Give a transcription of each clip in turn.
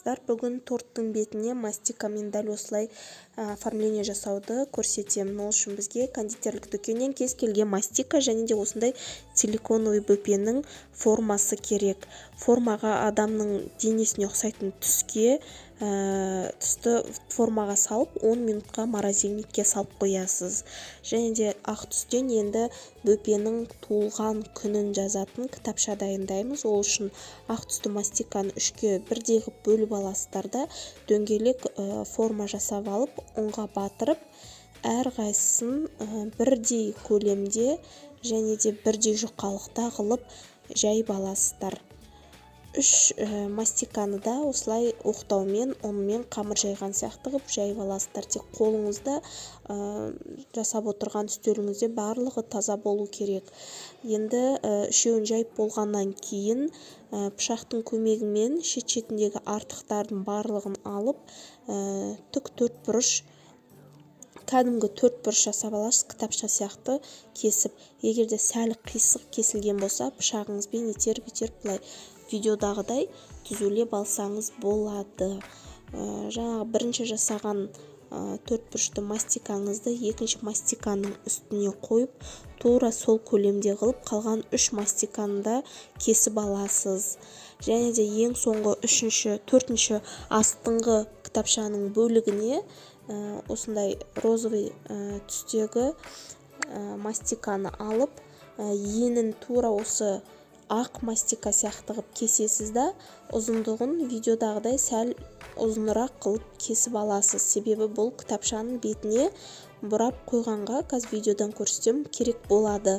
қыздар. Бүгін торттың бетіне мастикамен дәл осылай оформление жасауды көрсетемін. Ол үшін бізге кондитерлік дүкеннен кез келген мастика және де осындай силиконовый бөпенің формасы керек. Формаға адамның денесіне ұқсайтын түске түсті формаға салып 10 минутқа морозильникке салып қоясыз. Және де ақ түстен енді бөпенің туылған күнін жазатын кітапша дайындаймыз. Ол үшін ақ түсті мастиканы үшке бірдей қылып бөліп аласыздар да дөңгелек форма жасап алып, ұнға батырып, әрқайсысын бірдей көлемде және де бірдей жұқалықта қылып жайып аласыздар. 3 мастиканы да осылай оқтаумен, ұнмен қамыр жайған сияқты қылып жайып аласыздар. Тек қолыңызда жасап отырған үстеліңізде барлығы таза болу керек. Енді үшеуін жайып болғаннан кейін пышақтың көмегімен шет-шетіндегі артықтардың барлығын алып, түк төртбұрыш, кәдімгі төртбұрыш жасап аласыз, кітапша сияқты кесіп. Егерде сәл қисық кесілген болса, пышағыңызбен итеріп былай видеодағыдай түзулеп алсаңыз болады. Жаңағы бірінші жасаған төртбұрышты мастикаңызды екінші мастиканың үстіне қойып, тура сол көлемде қылып, қалған 3 мастиканы да кесіп аласыз. Және де ең соңғы төртінші астыңғы кітапшаның бөлігіне осындай розовый түстегі мастиканы алып, енін тура осы ақ мастика сияқты қылып кесесіз да, ұзындығын видеодағыдай сәл ұзынырақ қылып кесіп аласыз. Себебі бұл кітапшаның бетіне бұрап қойғанға, қазір видеодан көрсетем, керек болады.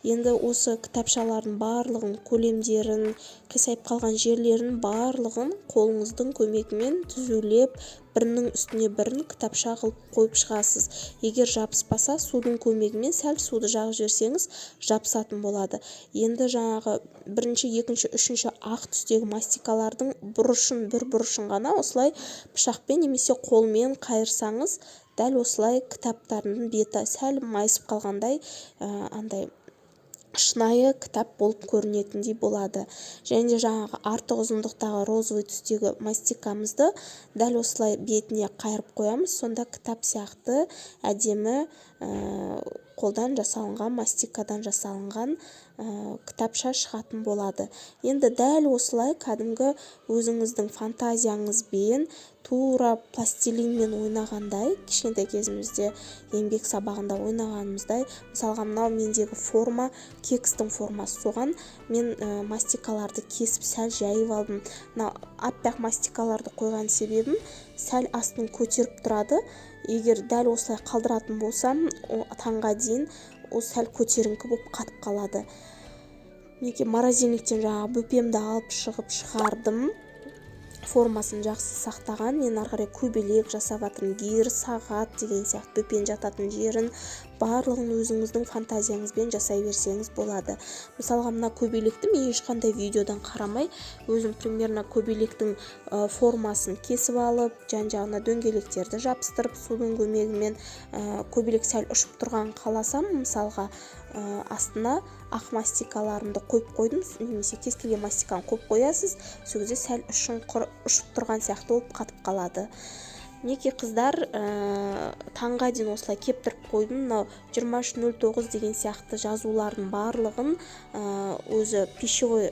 Енді осы кітапшалардың барлығын, көлемдерін, қисайып қалған жерлерін барлығын қолыңыздың көмегімен түзулеп, бірінің үстіне бірін кітапша қылып қойып шығасыз. Егер жабыспаса, судың көмегімен сәл суды жағып жіберсеңіз, жабысатын болады. Енді жаңағы бірінші, екінші, үшінші ақ түстегі мастикалардың бір бұрышын ғана осылай пышақпен немесе қолмен қайырсаңыз, дәл осылай кітаптардың беті сәл майысып қалғандай, андай шынайы кітап болып көрінетіндей болады. Және де жаңағы артық ұзындықтағы розовый түстегі мастикамызды дәл осылай бетіне қайырып қоямыз. Сонда кітап сияқты әдемі қолдан жасалынған, мастикадан жасалынған кітапша шығатын болады. Енді дәл осылай кәдімгі өзіңіздің фантазияңызбен тура пластилинмен ойнағандай, кішкентай кезімізде еңбек сабағында ойнағанымыздай, мысалға мынау мендегі форма, кекстің формасы, соған мен мастикаларды кесіп сәл жайып алдым. Аппақ мастикаларды қойған себебім сәл астын көтеріп тұрады. Егер дәл осылай қалдыратын болсам, таңға дейін ол сәл көтеріңкі болып қатып қалады. Неге морозильниктен жаңағы бөпемді алып шығып шығардым. Формасын жақсы сақтаған. Мен арқарай көбелек жасап жатырмын, гир, сағат деген сияқты бөпен жататын жерін барлығын өзіңіздің фантазияңызбен жасай берсеңіз болады. Мысалға мына көбелекті мен ешқандай видеодан қарамай, өзім примерно көбелектің формасын кесіп алып, жан-жағына дөңгелектерді жабыстырып, судың көмегімен көбелек сәл ұшып тұрған қаласам, мысалға астына ақ мастикаларымды қойып қойдым, немесе кез келген мастиканы қойып қоясыз, сол кезде сәл ұшып тұрған сияқты болып қатып қалады. Неке қыздар, таңға дейін осылай кептіріп қойдым. Мынау 23:09 деген сияқты жазулардың барлығын өзі пищевой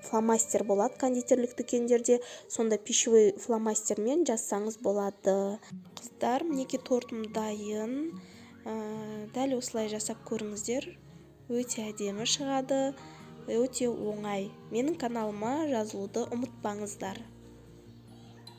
фломастер болады кондитерлік дүкендерде, сонда пищевой фломастермен жазсаңыз болады. Қыздар, неке тортым дайын. Дәл осылай жасап көріңіздер. Өте әдемі шығады, өте оңай. Менің каналыма жазылуды ұмытпаңыздар.